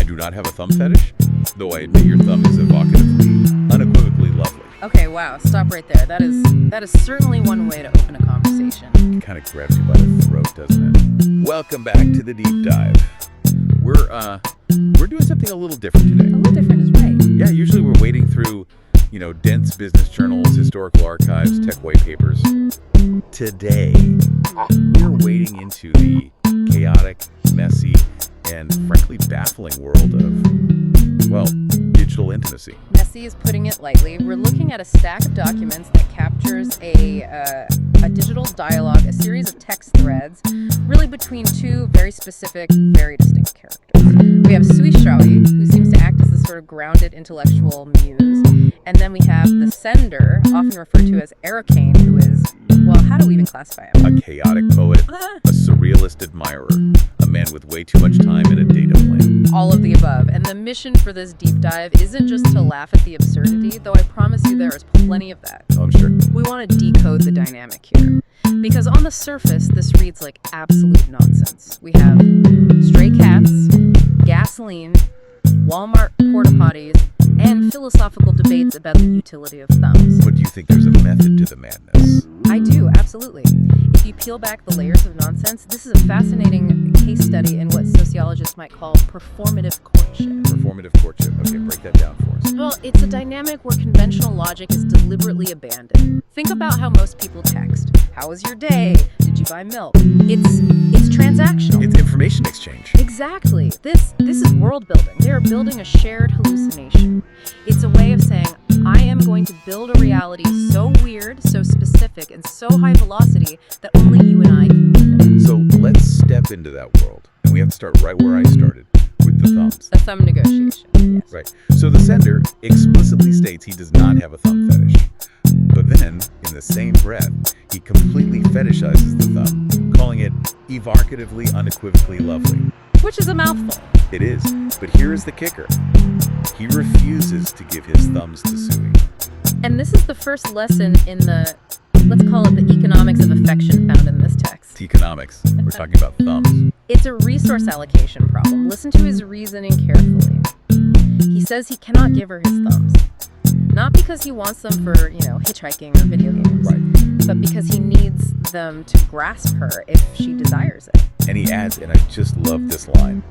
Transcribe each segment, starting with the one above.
do not have a thumb fetish, though I admit your thumb is evocatively, unequivocally lovely. Okay, wow, stop right there. That is certainly one way to open a conversation. It kind of grabs you by the throat, doesn't it? Welcome back to the deep dive. We're doing something a little different today. A little different is right. Yeah, usually we're wading through, dense business journals, historical archives, tech white papers. Today, we're wading into the chaotic, messy, and frankly baffling world of, well, digital intimacy. Messy is putting it lightly. We're looking at a stack of documents that captures a digital dialogue, a series of text threads, really between two very specific, very distinct characters. We have Sui Shawi, who seems to act as the sort of grounded intellectual muse, and then we have the sender, often referred to as Erokhane, who is, well, how do we even classify him? A chaotic poet, a surrealist admirer, a man with way too much time and a data plan. All of the above. And the mission for this deep dive isn't just to laugh at the absurdity, though I promise you there is plenty of that. Oh, I'm sure. We want to decode the dynamic here. Because on the surface, this reads like absolute nonsense. We have stray cats, gasoline, Walmart porta potties, and philosophical debates about the utility of thumbs. But do you think there's a method to the madness? I do, absolutely. If you peel back the layers of nonsense, this is a fascinating case study in what sociologists might call performative courtship. Performative courtship. Okay, break that down for us. Well, it's a dynamic where conventional logic is deliberately abandoned. Think about how most people text. How was your day? Did you buy milk? It's transactional. It's information exchange. Exactly. This is world building. They are building a shared hallucination. It's a way of saying, I am going to build a reality so weird, so specific, and so high velocity that only you and I can live in. So let's step into that world. And we have to start right where I started, with the thumbs. A thumb negotiation, yes. Right. So the sender explicitly states he does not have a thumb fetish. But then, in the same breath, he completely fetishizes the thumb, calling it evocatively, unequivocally lovely. Which is a mouthful. It is. But here is the kicker. He refuses to give his thumbs to Sui. And this is the first lesson in the, let's call it the economics of affection found in this text. Economics. We're talking about thumbs. It's a resource allocation problem. Listen to his reasoning carefully. He says he cannot give her his thumbs. Not because he wants them for, hitchhiking or video games. Right. But because he needs them to grasp her if she desires it. And he adds, and I just love this line,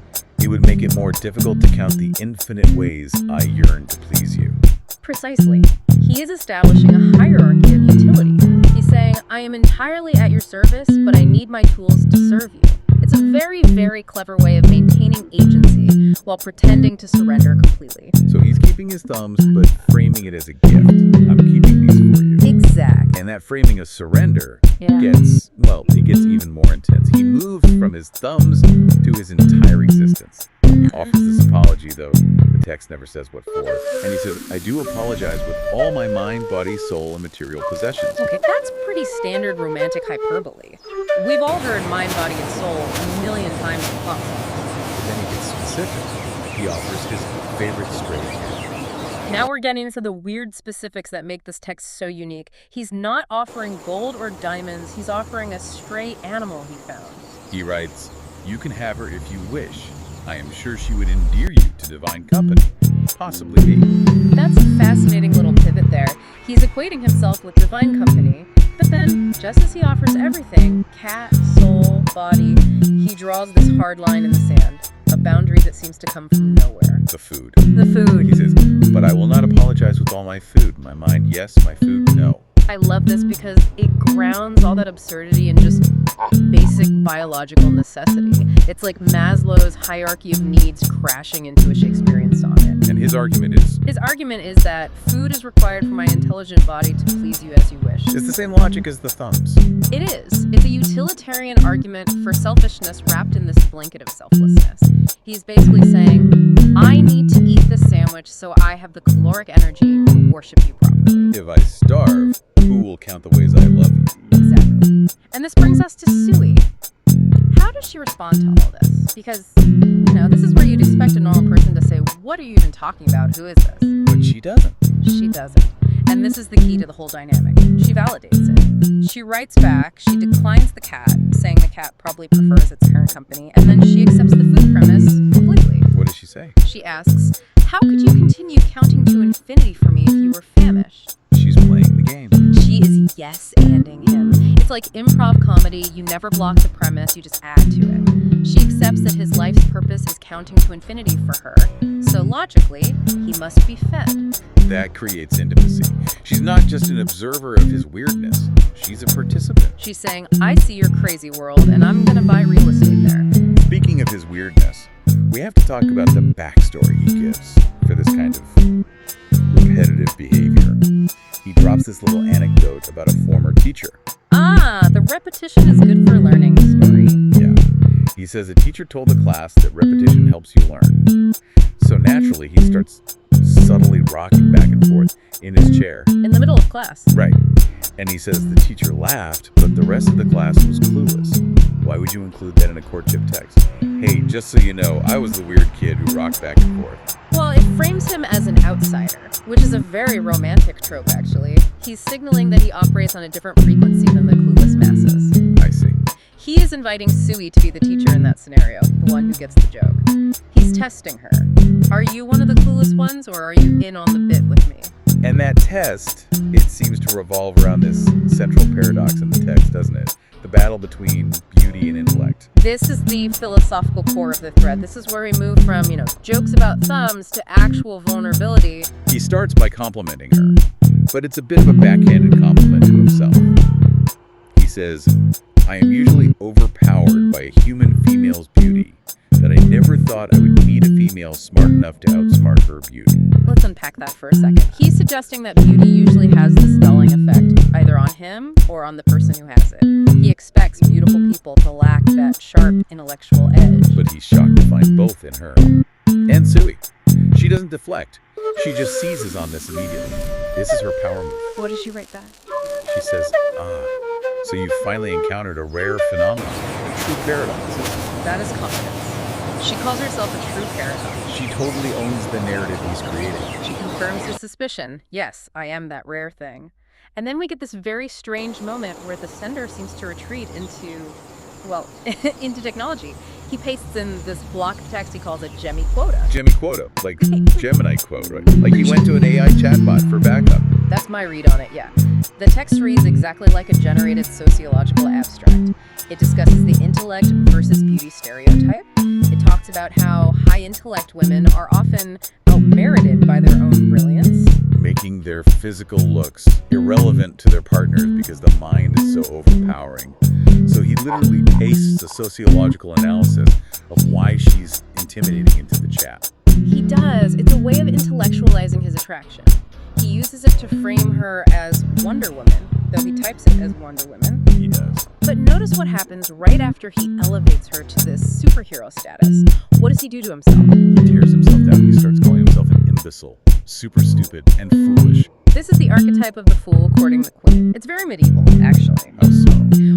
it would make it more difficult to count the infinite ways I yearn to please you. Precisely. He is establishing a hierarchy of utility. He's saying, I am entirely at your service, but I need my tools to serve you. It's a very, very clever way of maintaining agency while pretending to surrender completely. So he's keeping his thumbs, but framing it as a gift. I'm keeping these for you. Exactly. And that framing of surrender gets even more intense. He moves from his thumbs to his entire existence. He offers this apology, though the text never says what for. And he says, I do apologize with all my mind, body, soul, and material possessions. Okay, that's pretty standard romantic hyperbole. We've all heard mind, body, and soul a million times in pop songs. Then he gets specific. He offers his favorite stray cat. Now we're getting into the weird specifics that make this text so unique. He's not offering gold or diamonds. He's offering a stray animal he found. He writes, you can have her if you wish. I am sure she would endear you to divine company, possibly me. That's a fascinating little pivot there. He's equating himself with divine company, but then, just as he offers everything, cat, soul, body, he draws this hard line in the sand, a boundary that seems to come from nowhere. The food. The food. He says, but I will not apologize with all my food. My mind, yes. My food, no. I love this because it grounds all that absurdity in just basic biological necessity. It's like Maslow's hierarchy of needs crashing into a Shakespearean sonnet. And his argument is? His argument is that food is required for my intelligent body to please you as you wish. It's the same logic as the thumbs. It is. It's a utilitarian argument for selfishness wrapped in this blanket of selflessness. He's basically saying, I need to eat this sandwich so I have the caloric energy to worship you properly. If I starve, who will count the ways I love you? Exactly. And this brings us to Sui. How does she respond to all this? Because, this is where you'd expect a normal person to say, what are you even talking about? Who is this? But she doesn't. She doesn't. And this is the key to the whole dynamic. She validates it. She writes back, she declines the cat, saying the cat probably prefers its current company, and then she accepts the food premise completely. What does she say? say? She asks, how could you continue counting to infinity for me if you were famished? She's playing the game. She is yes-anding him. It's like improv comedy. You never block the premise, you just add to it. She accepts that his life's purpose is counting to infinity for her, so logically, he must be fed. That creates intimacy. She's not just an observer of his weirdness. She's a participant. She's saying, I see your crazy world, and I'm gonna buy real estate there. Speaking of his weirdness, we have to talk about the backstory he gives for this kind of repetitive behavior. He drops this little anecdote about a former teacher. Ah, the repetition is good for learning story. Yeah. He says a teacher told the class that repetition helps you learn. So naturally, he starts subtly rocking back and forth in his chair. In the middle of class. Right. And he says the teacher laughed, but the rest of the class was clueless. Why would you include that in a courtship text? Hey, just so you know, I was the weird kid who rocked back and forth. Well, it frames him as an outsider, which is a very romantic trope, actually. He's signaling that he operates on a different frequency than the clueless masses. I see. He is inviting Sui to be the teacher in that scenario, the one who gets the joke. He's testing her. Are you one of the clueless ones, or are you in on the bit with me? And that test, it seems to revolve around this central paradox in the text, doesn't it? The battle between beauty and intellect. This is the philosophical core of the thread. This is where we move from, jokes about thumbs to actual vulnerability. He starts by complimenting her, but it's a bit of a backhanded compliment to himself. He says, I am usually overpowered by a human female's beauty, that I never thought I would meet a female smart enough to outsmart her beauty. Let's unpack that for a second. He's suggesting that beauty usually has the stalling effect, either on him or on the person who has it. He expects beautiful people to lack that sharp intellectual edge. But he's shocked to find both in her. And Sui. She doesn't deflect. She just seizes on this immediately. This is her power move. What does she write back? She says, so you finally encountered a rare phenomenon, a true paradox. That is confidence. She calls herself a true paradox. She totally owns the narrative he's created. She confirms his suspicion. Yes, I am that rare thing. And then we get this very strange moment where the sender seems to retreat into technology. He pastes in this block of text he calls a Gemmy quota. Gemmy quota, like Gemini quote, right? Like he went to an AI chatbot for backup. That's my read on it, yeah. The text reads exactly like a generated sociological abstract. It discusses the intellect versus beauty stereotype. It talks about how high intellect women are often out-merited by their own brilliance, making their physical looks irrelevant to their partners because the mind is so overpowering. So he literally pastes a sociological analysis of why she's intimidating into the chat. He does. It's a way of intellectualizing his attraction. He uses it to frame her as Wonder Woman, though he types it as Wonder Woman. He does. But notice what happens right after he elevates her to this superhero status. What does he do to himself? He tears himself down. He starts calling himself an imbecile, super stupid, and foolish. This is the archetype of the fool courting the queen. It's very medieval, actually. How so?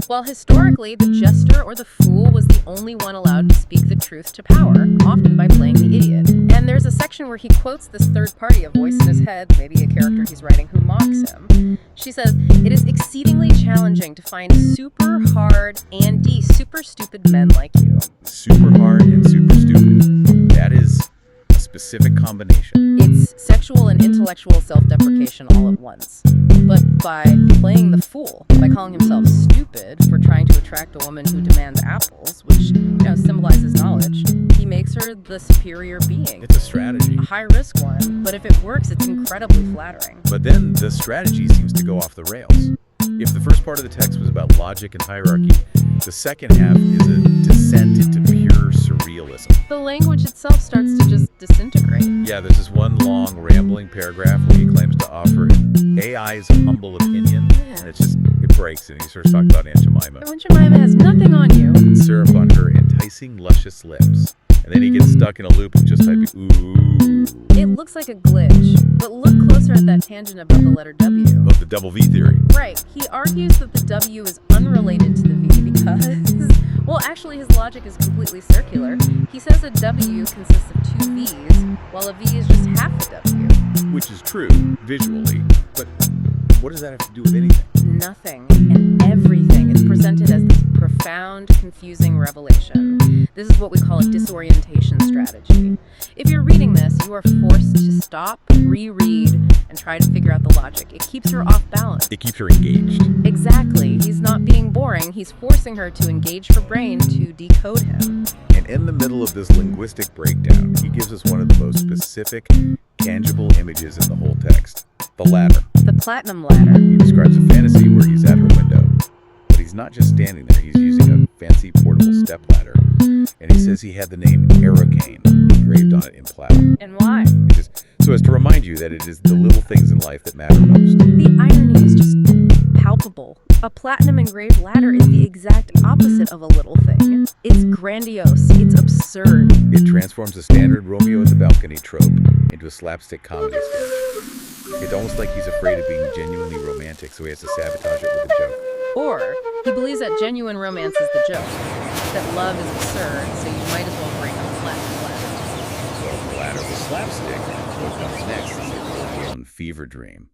While historically, the jester or the fool was the only one allowed to speak the truth to power, often by playing the idiot. And there's a section where he quotes this third party, a voice in his head, maybe a character he's writing, who mocks him. She says, "It is exceedingly challenging to find super hard and super stupid men like you." Super hard and super stupid. That is a specific combination. It's sexual and intellectual self-deprecation all at once. But by playing the fool, by calling himself stupid for trying to attract a woman who demands apples, which, symbolizes knowledge, he makes her the superior being. It's a strategy. A high-risk one, but if it works, it's incredibly flattering. But then the strategy seems to go off the rails. If the first part of the text was about logic and hierarchy, the second half is a descent into pure surrealism. The language itself starts to just disintegrate. Yeah, there's this one long, rambling paragraph where he claims to offer AI's humble opinion, and it breaks, and he starts talking about Aunt Jemima. Aunt Jemima has nothing on you. And syrup on her enticing, luscious lips. And then he gets stuck in a loop of just typing, ooh. It looks like a glitch, but look closer at that tangent about the letter W. Of the double V theory. Right. He argues that the W is unrelated to the V because, actually his logic is completely circular. He says a W consists of two V's, while a V is just half a W. Which is true, visually, but what does that have to do with anything? Nothing and everything. It's presented as this profound, confusing revelation. This is what we call a disorientation strategy. If you're reading this, you are forced to stop, reread, and try to figure out the logic. It keeps her off balance. It keeps her engaged. Exactly. He's not being boring. He's forcing her to engage her brain to decode him. And in the middle of this linguistic breakdown, he gives us one of the most specific, tangible images in the whole text. The ladder. The platinum ladder. He describes a fantasy where he's at her window. But he's not just standing there, he's using a fancy portable stepladder. And he says he had the name Erokhane engraved on it in platinum. And why? He says, so as to remind you that it is the little things in life that matter most. The irony is just palpable. A platinum engraved ladder is the exact opposite of a little thing. It's grandiose. It's absurd. It transforms a standard Romeo at the balcony trope into a slapstick comedy sketch. It's almost like he's afraid of being genuinely romantic, so he has to sabotage it with a joke. Or he believes that genuine romance is the joke, that love is absurd, so you might as well bring a platinum ladder. So the ladder was slapstick. What comes next is a full-blown fever dream.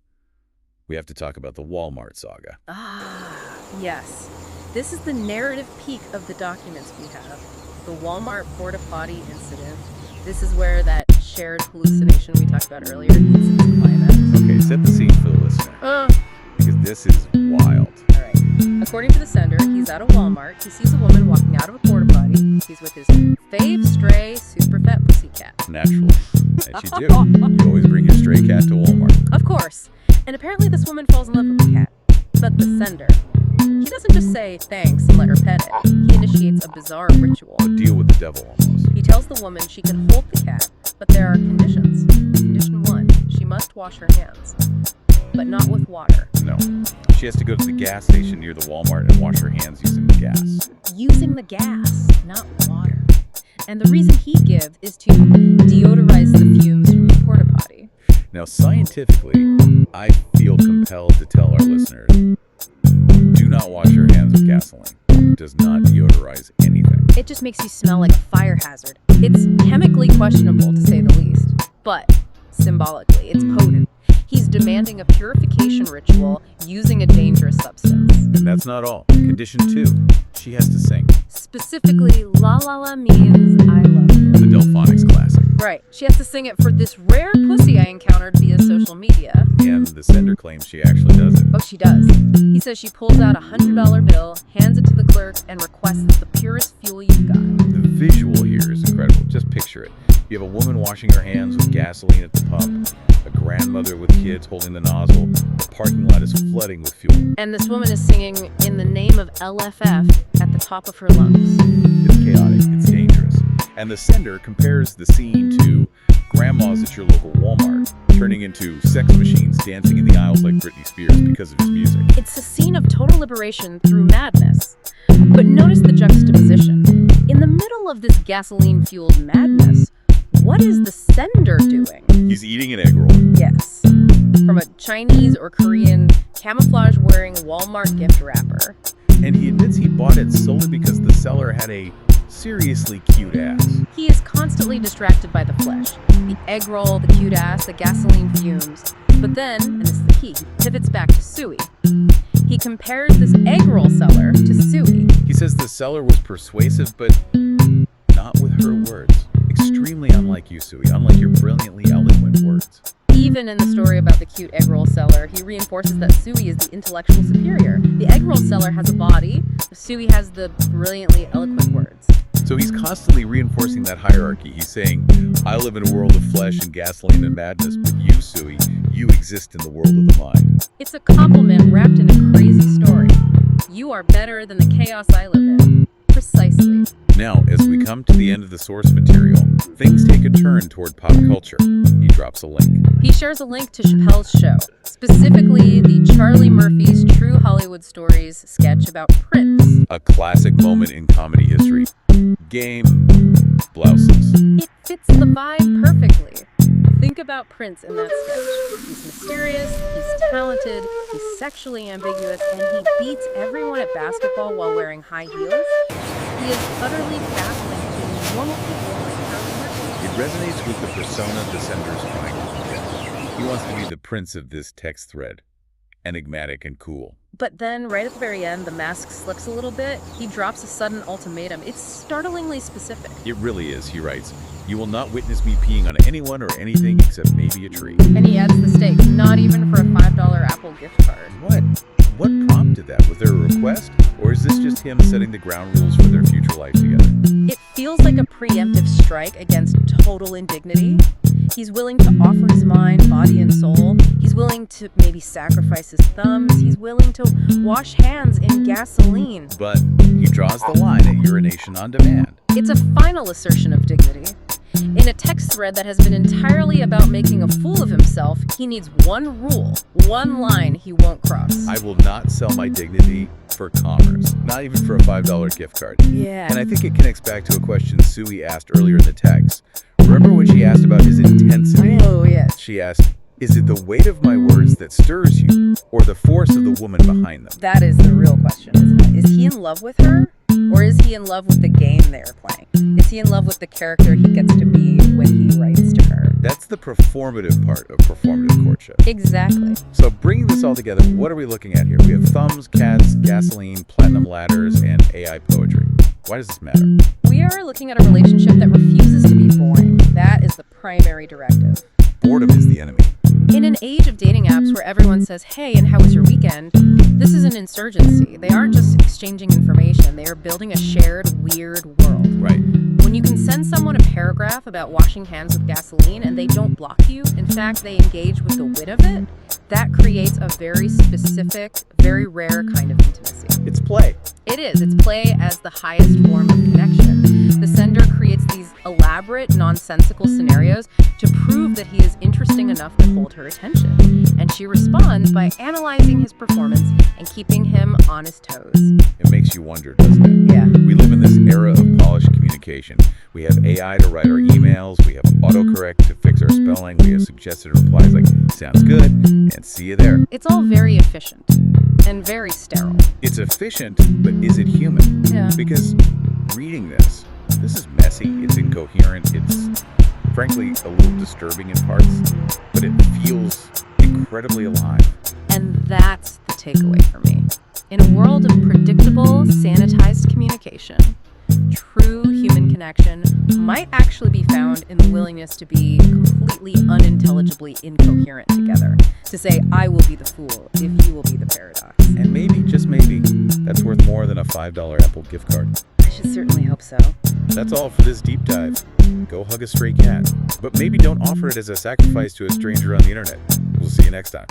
We have to talk about the Walmart saga. Ah, yes. This is the narrative peak of the documents we have. The Walmart porta potty incident. This is where that shared hallucination we talked about earlier hits its climax. Okay, set the scene for the listener. Because this is wild. All right. According to the sender, he's at a Walmart. He sees a woman walking out of a porta potty. He's with his fave stray super fat pussycat. Naturally. As you do. You always bring your stray cat to Walmart. Of course. And apparently this woman falls in love with the cat. But the sender, he doesn't just say thanks and let her pet it. He initiates a bizarre ritual. A deal with the devil, almost. He tells the woman she can hold the cat, but there are conditions. Condition 1, she must wash her hands, but not with water. No. She has to go to the gas station near the Walmart and wash her hands using the gas. Using the gas, not water. And the reason he gives is to deodorize the fumes from the porta potty. Now, scientifically, I feel compelled to tell our listeners, do not wash your hands with gasoline. It does not deodorize anything. It just makes you smell like a fire hazard. It's chemically questionable, to say the least. But, symbolically, it's potent. He's demanding a purification ritual using a dangerous substance. And that's not all. Condition 2, she has to sing. Specifically, La La La means I love you. The Delphonics classic. Right. She has to sing it for this rare pussy I encountered via social media. And the sender claims she actually does it. Oh, she does. He says she pulls out a $100 bill, hands it to the clerk, and requests the purest fuel you've got. The visual here is incredible. Just picture it. You have a woman washing her hands with gasoline at the pump, a grandmother with kids holding the nozzle, the parking lot is flooding with fuel. And this woman is singing in the name of LFF at the top of her lungs. It's chaotic, it's dangerous. And the sender compares the scene to grandmas at your local Walmart, turning into sex machines dancing in the aisles like Britney Spears because of his music. It's a scene of total liberation through madness. But notice the juxtaposition. In the middle of this gasoline-fueled madness, what is the sender doing? He's eating an egg roll. Yes. From a Chinese or Korean camouflage-wearing Walmart gift wrapper. And he admits he bought it solely because the seller had a seriously cute ass. He is constantly distracted by the flesh. The egg roll, the cute ass, the gasoline fumes. But then, and this is the key, he pivots back to Suey. He compares this egg roll seller to Suey. He says the seller was persuasive, but not with her words. Extremely unlike you, Suey, unlike your brilliantly eloquent words. Even in the story about the cute egg roll seller, he reinforces that Suey is the intellectual superior. The egg roll seller has a body, Suey has the brilliantly eloquent words. So he's constantly reinforcing that hierarchy. He's saying, I live in a world of flesh and gasoline and madness, but you, Suey, you exist in the world of the mind. It's a compliment wrapped in a crazy story. You are better than the chaos I live in. Precisely. Now, as we come to the end of the source material, things take a turn toward pop culture. He drops a link. He shares a link to Chappelle's show, specifically the Charlie Murphy's True Hollywood Stories sketch about Prince. A classic moment in comedy history. Game. Blouses. It fits the vibe perfectly. Think about Prince in that sketch. He's mysterious, he's talented, he's sexually ambiguous, and he beats everyone at basketball while wearing high heels. He is utterly baffling to normal people like Charlie Murphy. It resonates with the persona the sender's trying to project. He wants to be the prince of this text thread. enigmatic and cool. But then, right at the very end, the mask slips a little bit. He drops a sudden ultimatum. It's startlingly specific. It really is, he writes. You will not witness me peeing on anyone or anything except maybe a tree. And he adds the stakes, not even for a $5 Apple gift card. What prompted that? Was there a request? Or is this just him setting the ground rules for their future life together? It feels like a preemptive strike against total indignity. He's willing to offer his mind, body, and soul. He's willing to maybe sacrifice his thumbs. He's willing to wash hands in gasoline. But he draws the line at urination on demand. It's a final assertion of dignity. In a text thread that has been entirely about making a fool of himself, he needs one rule, one line he won't cross. I will not sell my dignity for commerce, not even for a $5 gift card. Yeah. And I think it connects back to a question Sui asked earlier in the text. Remember when she asked about his intensity? Oh, yes. She asked, is it the weight of my words that stirs you, or the force of the woman behind them? That is the real question, isn't it? Is he in love with her? Or is he in love with the game they're playing? Is he in love with the character he gets to be when he writes to her? That's the performative part of performative courtship. Exactly. So bringing this all together, what are we looking at here? We have thumbs, cats, gasoline, platinum ladders, and AI poetry. Why does this matter? We are looking at a relationship that refuses to be boring. That is the primary directive. Boredom is the enemy. In an age of dating apps where everyone says, hey, and how was your weekend? This is an insurgency. They aren't just exchanging information. They are building a shared, weird world. Right. When you can send someone a paragraph about washing hands with gasoline and they don't block you, in fact, they engage with the wit of it, that creates a very specific, very rare kind of intimacy. It's play. It is. It's play as the highest form of connection. The sender creates these elaborate, nonsensical scenarios to prove that he is interesting enough to hold her attention. And she responds by analyzing his performance and keeping him on his toes. It makes you wonder, doesn't it? Yeah. We live in this era of polished communication. We have AI to write our emails. We have autocorrect to fix our spelling. We have suggested replies like, sounds good, and see you there. It's all very efficient and very sterile. It's efficient, but is it human? Yeah. Because reading this is messy, it's incoherent, it's frankly a little disturbing in parts, but it feels incredibly alive. And that's the takeaway for me. In a world of predictable, sanitized communication, true human connection might actually be found in the willingness to be completely unintelligibly incoherent together. To say, I will be the fool if you will be the paradox. And maybe, just maybe, that's worth more than a $5 Apple gift card. I should certainly hope so. That's all for this deep dive. Go hug a stray cat. But maybe don't offer it as a sacrifice to a stranger on the internet. We'll see you next time.